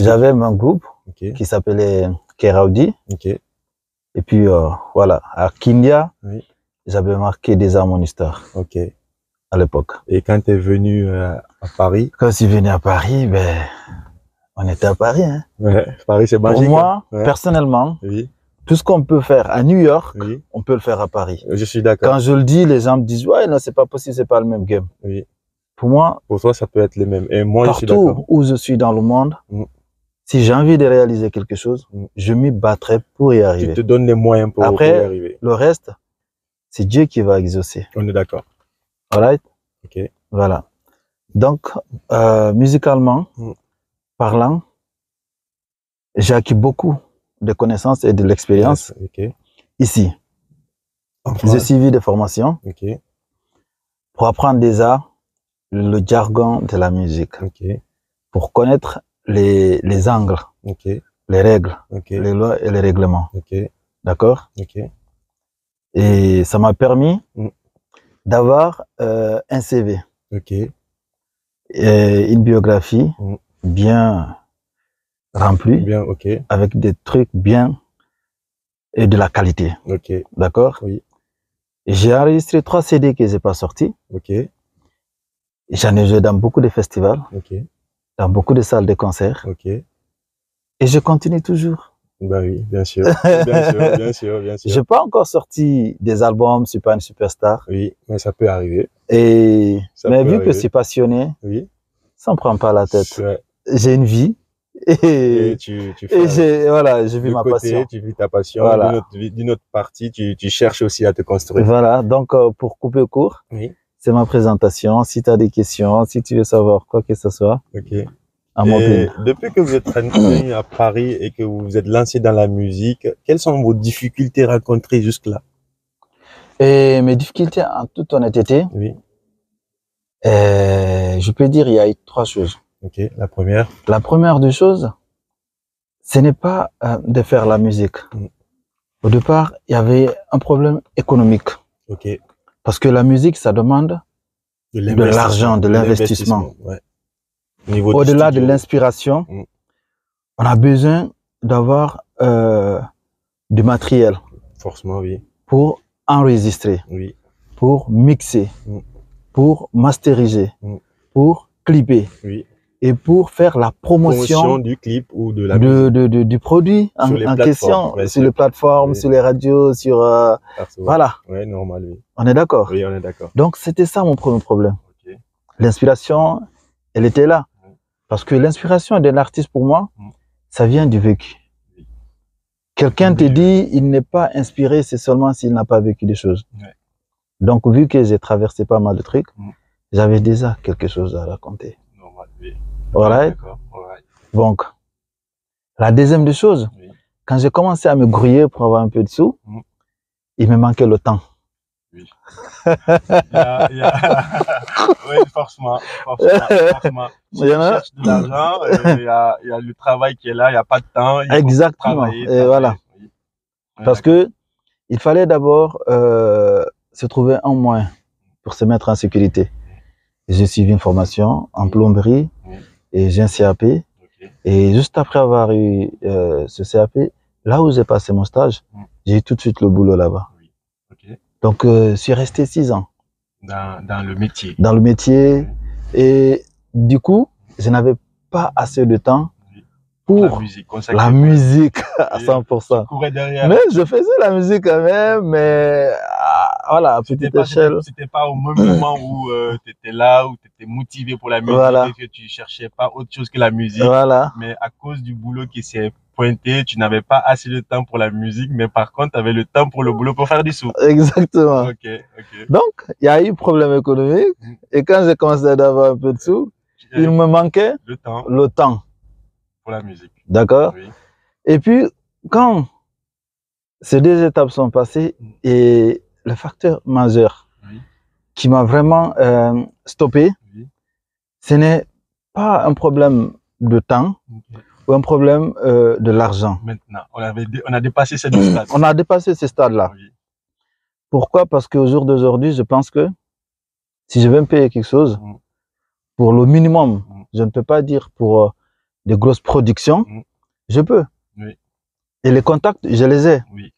J'avais mon groupe qui s'appelait Keraudi. Et puis, voilà, à Kindia, j'avais marqué déjà mon histoire. À l'époque. Et quand tu es venu à Paris? Quand je suis venu à Paris, ben, on était à Paris. Hein. Paris, c'est magique. Pour moi, personnellement, tout ce qu'on peut faire à New York, on peut le faire à Paris. Je suis d'accord. Quand je le dis, les gens me disent, ouais, non, c'est pas possible, c'est pas le même game. Pour moi, pour toi, ça peut être le même. Et moi, partout je suis d'accord. où je suis dans le monde, si j'ai envie de réaliser quelque chose, je m'y battrai pour y arriver. Tu te donnes les moyens pour y arriver. Le reste, c'est Dieu qui va exaucer. On est d'accord. Alright? Voilà. Donc, musicalement parlant, j'ai acquis beaucoup de connaissances et de l'expérience ici. J'ai suivi des formations pour apprendre déjà le jargon de la musique, pour connaître les angles, les règles, les lois et les règlements. D'accord? Et ça m'a permis d'avoir un CV, et une biographie bien remplie, avec des trucs bien et de la qualité. D'accord? Et j'ai enregistré 3 CD que j'ai pas sortis. J'en ai joué dans beaucoup de festivals, dans beaucoup de salles de concert. Et je continue toujours. Bah oui, bien sûr. Bien sûr. J'ai pas encore sorti des albums, je suis pas une superstar. Oui, mais ça peut arriver. Mais vu que je suis passionné, ça me prend pas la tête. J'ai une vie. Et je vis ma passion. Tu vis ta passion. Voilà. D'une autre partie, tu cherches aussi à te construire. Voilà. Donc, pour couper court, c'est ma présentation. Si tu as des questions, si tu veux savoir quoi que ce soit. Depuis que vous êtes venu à Paris et que vous vous êtes lancé dans la musique, quelles sont vos difficultés rencontrées jusque-là? Et mes difficultés, en toute honnêteté, je peux dire il y a eu 3 choses. La première? La première des choses, ce n'est pas de faire la musique. Au départ, il y avait un problème économique. Parce que la musique, ça demande de l'argent, de l'investissement. Au-delà de l'inspiration, on a besoin d'avoir du matériel. Forcément, pour enregistrer, pour mixer, pour masteriser, pour clipper et pour faire la promotion du clip ou de la du produit en question, sur les plateformes, sur les radios, sur voilà. Normal, On est d'accord? Oui, on est d'accord. Donc c'était ça mon premier problème. L'inspiration, elle était là. Parce que l'inspiration d'un artiste, pour moi, ça vient du vécu. Quelqu'un te dit, il n'est pas inspiré, c'est seulement s'il n'a pas vécu des choses. Donc, vu que j'ai traversé pas mal de trucs, j'avais déjà quelque chose à raconter. Donc, la deuxième des choses, quand j'ai commencé à me grouiller pour avoir un peu de sous, il me manquait le temps. Oui, forcément. Si tu cherches de l'argent, il y a le travail qui est là, il n'y a pas de temps. Exactement. Et voilà. Parce que il fallait d'abord se trouver un moyen pour se mettre en sécurité. J'ai suivi une formation en plomberie et j'ai un CAP. Et juste après avoir eu ce CAP, là où j'ai passé mon stage, j'ai eu tout de suite le boulot là-bas. Donc, je suis resté 6 ans. Dans le métier. Dans le métier. Et du coup, je n'avais pas assez de temps pour la musique à 100%. Tu courais derrière. Mais je faisais la musique quand même, mais voilà, à petite échelle. C'était pas au même moment où tu étais là, où tu étais motivé pour la musique et que tu cherchais pas autre chose que la musique. Mais à cause du boulot qui s'est pointé, tu n'avais pas assez de temps pour la musique, mais par contre, tu avais le temps pour le boulot pour faire du sous. Exactement. Donc, il y a eu problème économique et quand j'ai commencé à avoir un peu de sous, il me manquait le temps. Pour la musique. D'accord? Et puis, quand ces 2 étapes sont passées, et le facteur majeur qui m'a vraiment stoppé, ce n'est pas un problème de temps ou un problème de l'argent. Maintenant, on a dépassé ce stade. On a dépassé ce stade-là. Pourquoi? Parce qu'au jour d'aujourd'hui, je pense que si je veux me payer quelque chose, pour le minimum, je ne peux pas dire pour de grosses productions, je peux. Oui. Et les contacts, je les ai. Oui.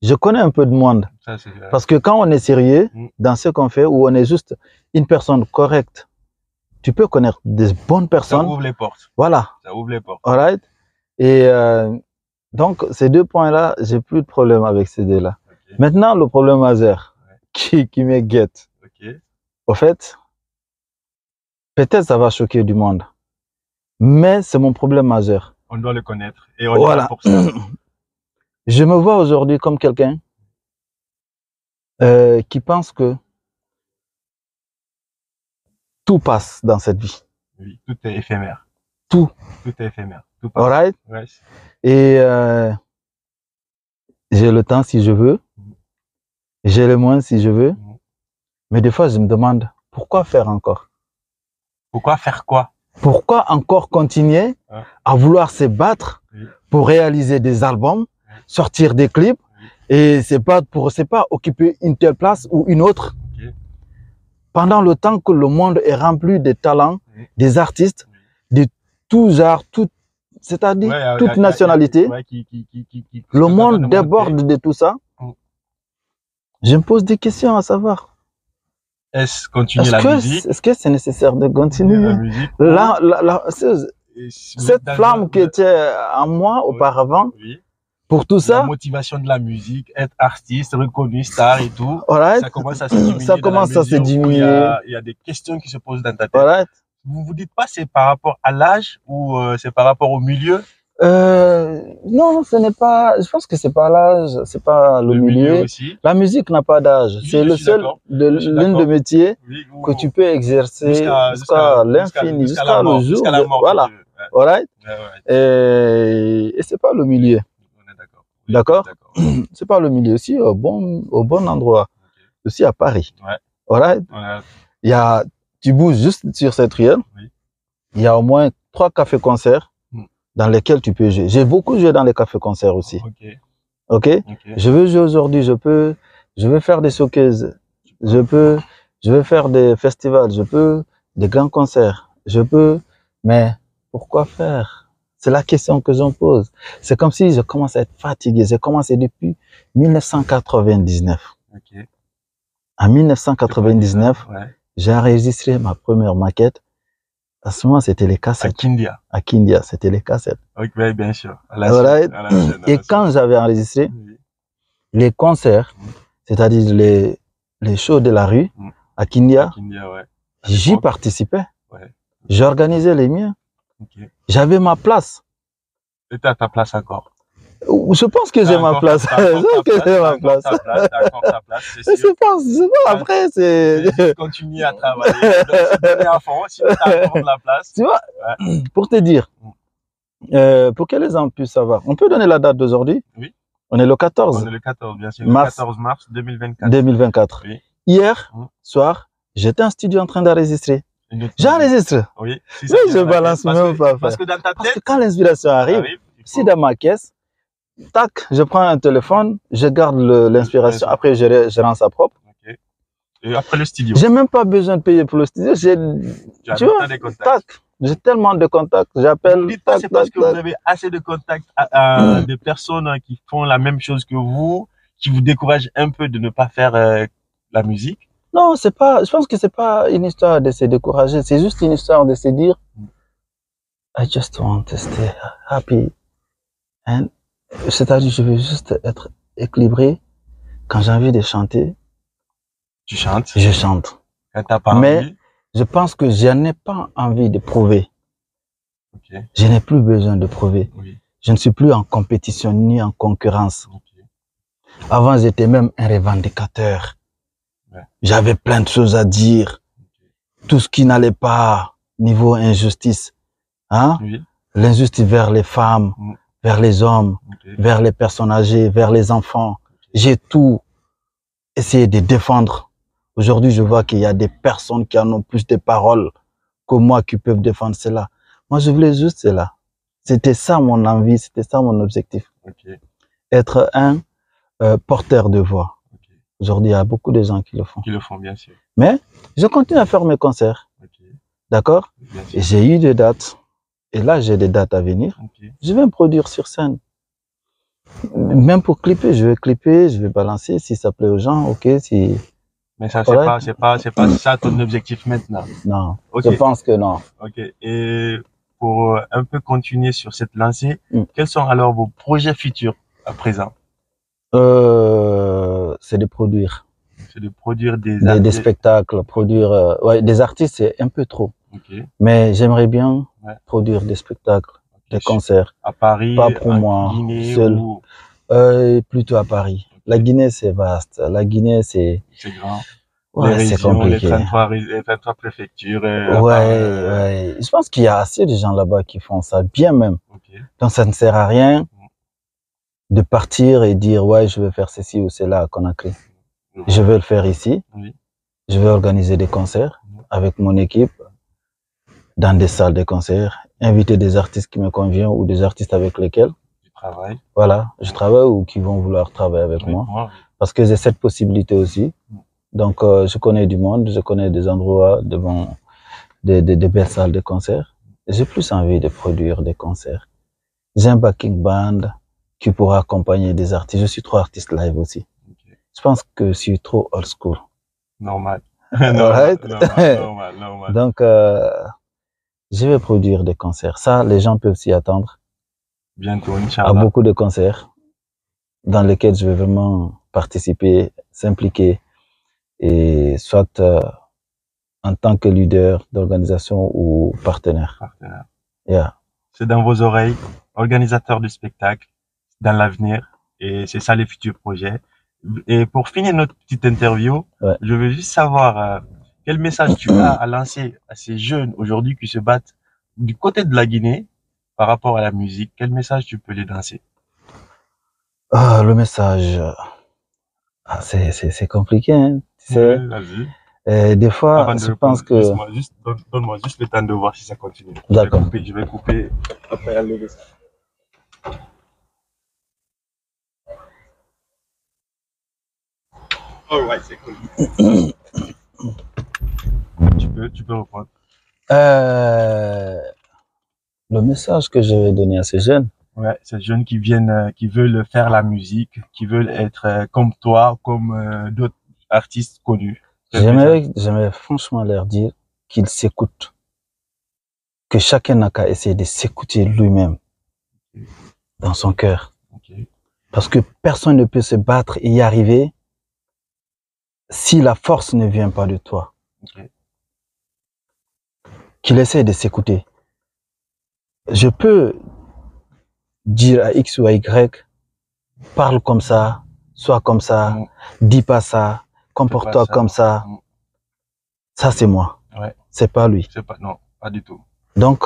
Je connais un peu de monde. Ça, c'est vrai. Parce que quand on est sérieux dans ce qu'on fait, ou on est juste une personne correcte, tu peux connaître des bonnes personnes. Ça ouvre les portes. Voilà. Ça ouvre les portes. All right. Et donc, ces deux points-là, j'ai plus de problème avec ces deux-là. Okay. Maintenant, le problème majeur qui me guette. Okay. Au fait, peut-être ça va choquer du monde, mais c'est mon problème majeur. On doit le connaître et on est là pour ça. Je me vois aujourd'hui comme quelqu'un qui pense que tout passe dans cette vie. Oui, tout est éphémère. Tout. Tout est éphémère. Tout passe. All right. Ouais. Et j'ai le temps si je veux, j'ai le moins si je veux, mais des fois je me demande pourquoi faire encore? Pourquoi faire quoi? Pourquoi encore continuer à vouloir se battre pour réaliser des albums, sortir des clips, et c'est pas occuper une telle place ou une autre. Pendant le temps que le monde est rempli de talents, des artistes, de tout genre, c'est-à-dire toute nationalité, le monde déborde de tout ça. Je me pose des questions à savoir. Est-ce continuer la musique? Est-ce que c'est nécessaire de continuer? Cette flamme qui était en moi auparavant, pour tout ça. La motivation de la musique, être artiste, reconnu, star et tout, ça commence à se diminuer. Ça commence à se diminuer. Il y a des questions qui se posent dans ta tête. Vous vous dites pas c'est par rapport à l'âge ou c'est par rapport au milieu? Non, ce n'est pas. Je pense que c'est pas l'âge, c'est pas le milieu. Aussi. La musique n'a pas d'âge. C'est le seul, l'une des métiers que tu peux exercer jusqu'à l'infini, jusqu'à le jour. Jusqu'à la mort. Voilà. Alright. Et c'est pas le milieu. D'accord. C'est pas le milieu aussi au bon endroit. Aussi à Paris. Alright. Il y a, tu bouges juste sur cette ruelle. Il y a au moins 3 cafés-concerts dans lesquels tu peux jouer. J'ai beaucoup joué dans les cafés-concerts aussi. Ok. Je veux jouer aujourd'hui, je veux faire des showcases, je veux faire des festivals, des grands concerts, mais pourquoi faire? C'est la question que j'en pose. C'est comme si je commence à être fatigué. J'ai commencé depuis 1999. En 1999, j'ai enregistré ma première maquette. À ce moment, c'était les cassettes. À Kindia, c'était les cassettes. Oui, bien sûr. Et quand j'avais enregistré les concerts, c'est-à-dire les shows de la rue, à Kindia, j'y participais. J'organisais les miens. J'avais ma place. Et tu as ta place encore? Je pense que j'ai ma place. Je pense que j'ai ma place. Je pense, après, c'est... Continuer à travailler, donner à fond, si tu as encore de la place. Tu vois, pour te dire, pour que les gens puissent savoir, on peut donner la date d'aujourd'hui? Oui. On est le 14. On est le 14, bien sûr. Le 14 mars 2024. 2024. Oui. Hier soir, j'étais en studio en train d'enregistrer. J'enregistre. Oui. Oui, je balance même pas. Parce que dans ta tête. Parce que quand l'inspiration arrive, si dans ma caisse, tac, je prends un téléphone, je garde l'inspiration, après je rends ça propre. Et après le studio? J'ai même pas besoin de payer pour le studio. Tu vois, tac, j'ai tellement de contacts, j'appelle. Vous dites pas c'est parce que vous avez assez de contacts de personnes qui font la même chose que vous, qui vous découragent un peu de ne pas faire la musique? Non, c'est pas, je pense que c'est pas une histoire de se décourager, c'est juste une histoire de se dire, I just want to stay happy. C'est-à-dire, je veux juste être équilibré. Quand j'ai envie de chanter, tu chantes. Je chante. Quand t'as pas mais envie. Je pense que je n'ai pas envie de prouver. Je n'ai plus besoin de prouver. Je ne suis plus en compétition ni en concurrence. Avant, j'étais même un revendicateur. J'avais plein de choses à dire. Tout ce qui n'allait pas niveau injustice. Hein? L'injustice vers les femmes, vers les hommes, vers les personnes âgées, vers les enfants. J'ai tout essayé de défendre. Aujourd'hui, je vois qu'il y a des personnes qui en ont plus de paroles que moi qui peuvent défendre cela. Moi, je voulais juste cela. C'était ça mon envie, c'était ça mon objectif. Être un porteur de voix. Aujourd'hui, il y a beaucoup de gens qui le font. Qui le font, bien sûr. Mais je continue à faire mes concerts. D'accord? J'ai eu des dates. Et là, j'ai des dates à venir. Je vais me produire sur scène. Même pour clipper, je vais balancer. Si ça plaît aux gens, ok. Si... Mais ça, c'est pas ça ton objectif maintenant. Non. Je pense que non. Ok. Et pour un peu continuer sur cette lancée, quels sont alors vos projets futurs à présent? C'est de produire. C'est de produire des spectacles, produire ouais, des artistes, c'est un peu trop. Mais j'aimerais bien produire des spectacles, des concerts. À Paris, pas pour moi, Guinée seul. Ou... plutôt à Paris. La Guinée, c'est vaste. La Guinée, c'est grand. Ouais, c'est compliqué. Les 33 préfectures. Ouais. Je pense qu'il y a assez de gens là-bas qui font ça bien même. Donc ça ne sert à rien de partir et dire ouais, je vais faire ceci ou cela à Conakry. Je vais le faire ici. Je vais organiser des concerts avec mon équipe dans des salles de concert, inviter des artistes qui me conviennent ou des artistes avec lesquels tu travailles. Voilà, je travaille ou qui vont vouloir travailler avec moi. Parce que j'ai cette possibilité aussi. Donc, je connais du monde, je connais des endroits, des belles salles de concert. J'ai plus envie de produire des concerts. J'ai un backing band qui pourra accompagner des artistes. Je suis trop artiste live aussi. Je pense que je suis trop old school. Normal. Normal. Normal. Donc, je vais produire des concerts. Ça, les gens peuvent s'y attendre. Bientôt, Inch'Allah. À beaucoup de concerts dans lesquels je vais vraiment participer, s'impliquer. Et soit en tant que leader d'organisation ou partenaire. C'est dans vos oreilles, organisateur de spectacle, dans l'avenir, et c'est ça les futurs projets. Et pour finir notre petite interview, je veux juste savoir quel message tu as à lancer à ces jeunes aujourd'hui qui se battent du côté de la Guinée par rapport à la musique. Quel message tu peux les lancer? Le message, c'est compliqué, hein. Vas-y. Des fois, je pense que... Donne-moi juste le temps de voir si ça continue. D'accord. Je vais couper après enlever ça. Alright, c'est cool. Tu peux reprendre. Le message que je vais donner à ces jeunes. Ouais, ces jeunes qui viennent, qui veulent faire la musique, qui veulent être comme toi, comme d'autres artistes connus. J'aimerais franchement leur dire qu'ils s'écoutent. Que chacun n'a qu'à essayer de s'écouter lui-même dans son cœur. Parce que personne ne peut se battre et y arriver si la force ne vient pas de toi. Qu'il essaie de s'écouter. Je peux dire à X ou à Y, parle comme ça, sois comme ça, dis pas ça, comporte-toi comme ça. Ça, c'est moi. C'est pas lui. Non, pas du tout. Donc,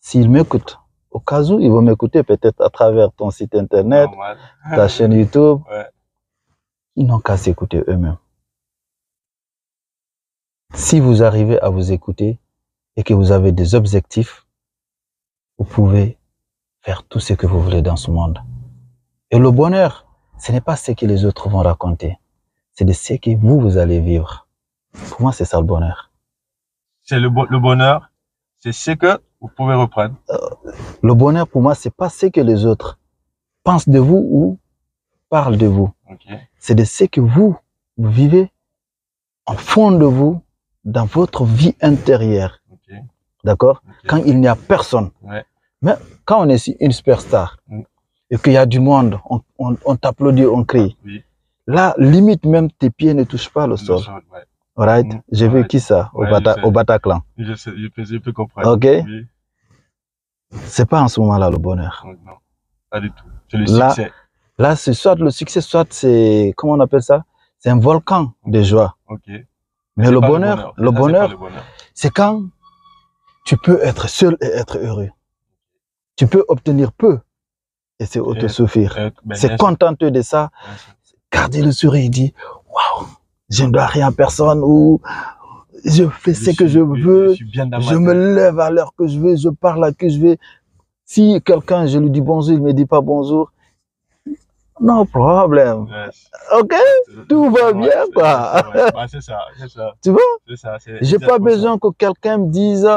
s'il m'écoute, au cas où il va m'écouter peut-être à travers ton site internet, ta chaîne YouTube, ils n'ont qu'à s'écouter eux-mêmes. Si vous arrivez à vous écouter et que vous avez des objectifs, vous pouvez faire tout ce que vous voulez dans ce monde. Et le bonheur, ce n'est pas ce que les autres vont raconter, c'est de ce que vous allez vivre. Pour moi, c'est ça le bonheur. C'est le bonheur, c'est ce que vous pouvez reprendre. Le bonheur, pour moi, c'est pas ce que les autres pensent de vous ou parlent de vous. C'est de ce que vous vivez en fond de vous, dans votre vie intérieure. D'accord? Quand il n'y a personne. Mais quand on est une superstar et qu'il y a du monde, on t'applaudit, on crie. Là, limite même tes pieds ne touchent pas le sol. Alright? J'ai vécu ça au Bataclan. Je peux comprendre. Ok? C'est pas en ce moment-là le bonheur. Non, pas du tout. C'est le succès. Là, c'est soit le succès, soit c'est, comment on appelle ça? C'est un volcan de joie. Mais le bonheur, c'est quand tu peux être seul et être heureux. Tu peux obtenir peu et c'est autosuffire. C'est contenter de ça, garder le sourire et dire waouh, je ne dois rien à personne ou je fais ce que je veux, je me lève à l'heure que je veux, je parle à qui je veux. Si quelqu'un, je lui dis bonjour, il ne me dit pas bonjour, no problème. Ok? Tout va bien, quoi. C'est ça. Tu vois? J'ai pas besoin que quelqu'un me dise,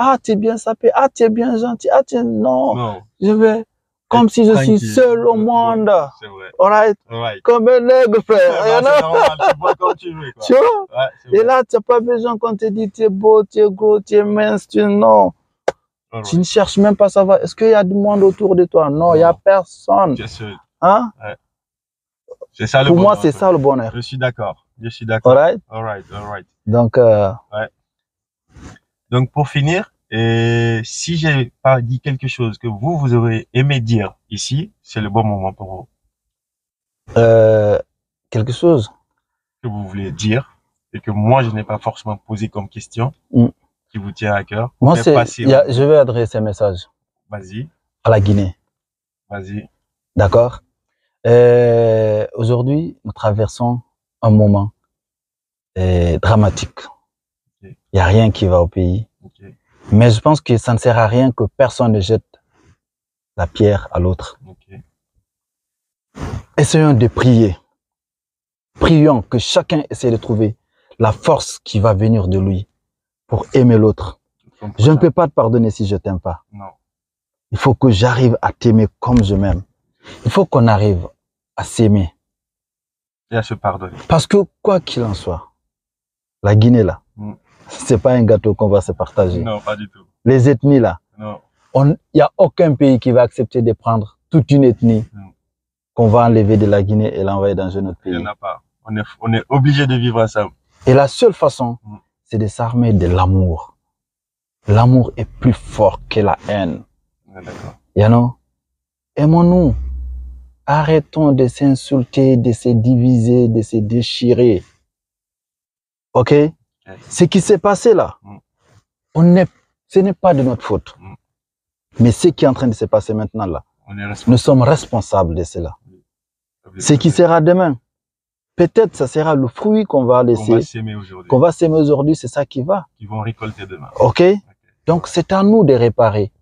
Ah, tu es bien sapé. Ah, tu es bien gentil. Ah, non. Je vais comme si je suis seul au monde. C'est vrai. Alright. Comme un nègre, frère. C'est normal, tu vois comme tu veux, quoi. Tu vois? Et là, tu n'as pas besoin qu'on te dise tu es beau, tu es gros, tu es mince, non. Tu ne cherches même pas à savoir, est-ce qu'il y a du monde autour de toi? Non, il n'y a personne. C'est sûr. Hein? C'est ça le bonheur. Pour moi, c'est ça ça le bonheur. Je suis d'accord. Je suis d'accord. Alright. Donc, Donc, pour finir, si j'ai pas dit quelque chose que vous aurez aimé dire ici, c'est le bon moment pour vous. Quelque chose que vous voulez dire et que moi, je n'ai pas forcément posé comme question qui vous tient à cœur. Moi, je vais adresser un message. Vas-y. À la Guinée. Vas-y. D'accord. Aujourd'hui, nous traversons un moment dramatique. Il n'y a rien qui va au pays. Mais je pense que ça ne sert à rien que personne ne jette la pierre à l'autre. Essayons de prier. Prions que chacun essaie de trouver la force qui va venir de lui pour aimer l'autre. Je ne peux pas te pardonner si je t'aime pas. Non. Il faut que j'arrive à t'aimer comme je m'aime. Il faut qu'on arrive à s'aimer. Et à se pardonner. Parce que quoi qu'il en soit, la Guinée là, c'est pas un gâteau qu'on va se partager. Non, pas du tout. Les ethnies là, il n'y a aucun pays qui va accepter de prendre toute une ethnie qu'on va enlever de la Guinée et l'envoyer dans un autre pays. Il n'y en a pas. On est obligé de vivre ensemble. Et la seule façon, c'est de s'armer de l'amour. L'amour est plus fort que la haine. D'accord. Aimons-nous. Arrêtons de s'insulter, de se diviser, de se déchirer. Ok? Ce qui s'est passé là, ce n'est pas de notre faute. Mais ce qui est en train de se passer maintenant là, nous sommes responsables de cela. Ce qui sera demain, peut-être ça sera le fruit qu'on va laisser, qu'on va s'aimer aujourd'hui, c'est ça qui va. Ils vont récolter demain. Ok? Donc c'est à nous de réparer.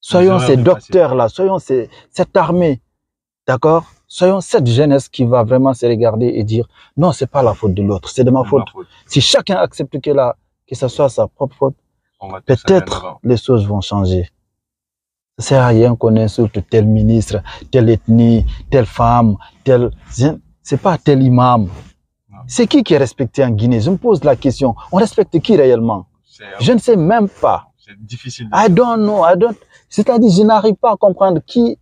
Soyons ces docteurs-là, soyons cette armée, d'accord? Soyons cette jeunesse qui va vraiment se regarder et dire, non, c'est pas la faute de l'autre, c'est de ma faute. Si chacun accepte que ce soit sa propre faute, peut-être les choses vont changer. Ça sert à rien qu'on insulte tel ministre, telle ethnie, telle femme, c'est pas tel imam. C'est qui est respecté en Guinée? Je me pose la question. On respecte qui réellement? Je ne sais même pas. C'est difficile. I don't know. C'est-à-dire, je n'arrive pas à comprendre qui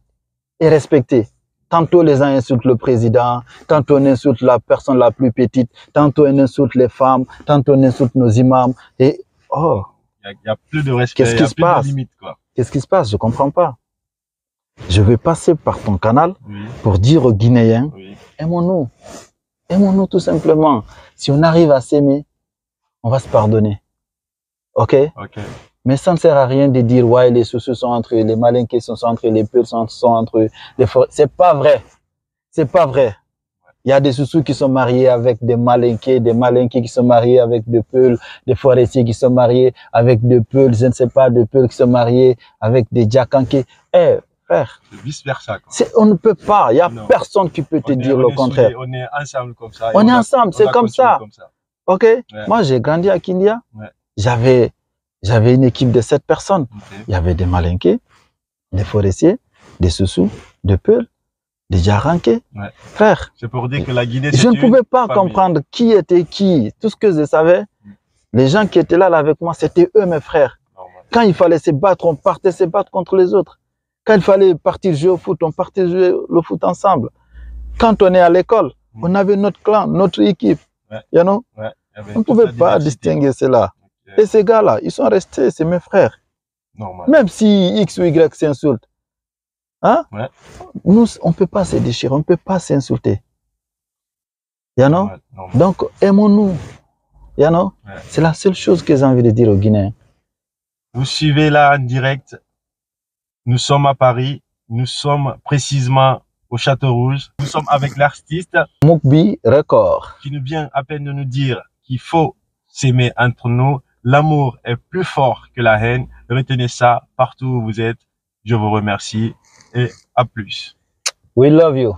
est respecté. Tantôt les gens insultent le président, tantôt on insulte la personne la plus petite, tantôt on insulte les femmes, tantôt on insulte nos imams. Et il y a plus de respect. Qu'est-ce qui se passe? Qu'est-ce qui se passe? Je comprends pas. Je vais passer par ton canal pour dire aux Guinéens, aimons-nous. Aimons-nous tout simplement. Si on arrive à s'aimer, on va se pardonner. Ok? Mais ça ne sert à rien de dire, ouais, les Soussous sont entre eux, les Malinqués sont entre eux, les Peuls sont entre eux. C'est pas vrai. C'est pas vrai. Il y a des Soussous qui sont mariés avec des Malinqués qui sont mariés avec des Peuls, des forestiers qui sont mariés avec des Peuls, je ne sais pas, des Peuls qui sont mariés avec des Djakanké. Frère. C'est vice versa. On ne peut pas. Il n'y a personne qui peut te dire le contraire. On est ensemble comme ça. On est ensemble, c'est comme ça. Ok? Moi, j'ai grandi à Kindia. J'avais une équipe de 7 personnes. Il y avait des Malinqués, des forestiers, des Soussous, des Peuls, des Djaranké. Frère. C'est pour dire que la Guinée, je ne pouvais pas comprendre qui était qui. Tout ce que je savais, les gens qui étaient là avec moi, c'était eux mes frères. Quand il fallait se battre, on partait se battre contre les autres. Quand il fallait partir jouer au foot, on partait jouer le foot ensemble. Quand on est à l'école, on avait notre clan, notre équipe. On ne pouvait pas distinguer cela. Et ces gars-là, ils sont restés, c'est mes frères. Même si X ou Y s'insultent. Nous, on ne peut pas se déchirer, on ne peut pas s'insulter. Donc, aimons-nous. C'est la seule chose que j'ai envie de dire aux Guinéens. Vous suivez là en direct. Nous sommes à Paris. Nous sommes précisément au Château Rouge. Nous sommes avec l'artiste Moukbi Record, qui nous vient à peine de nous dire qu'il faut s'aimer entre nous. L'amour est plus fort que la haine. Retenez ça partout où vous êtes. Je vous remercie et à plus. We love you.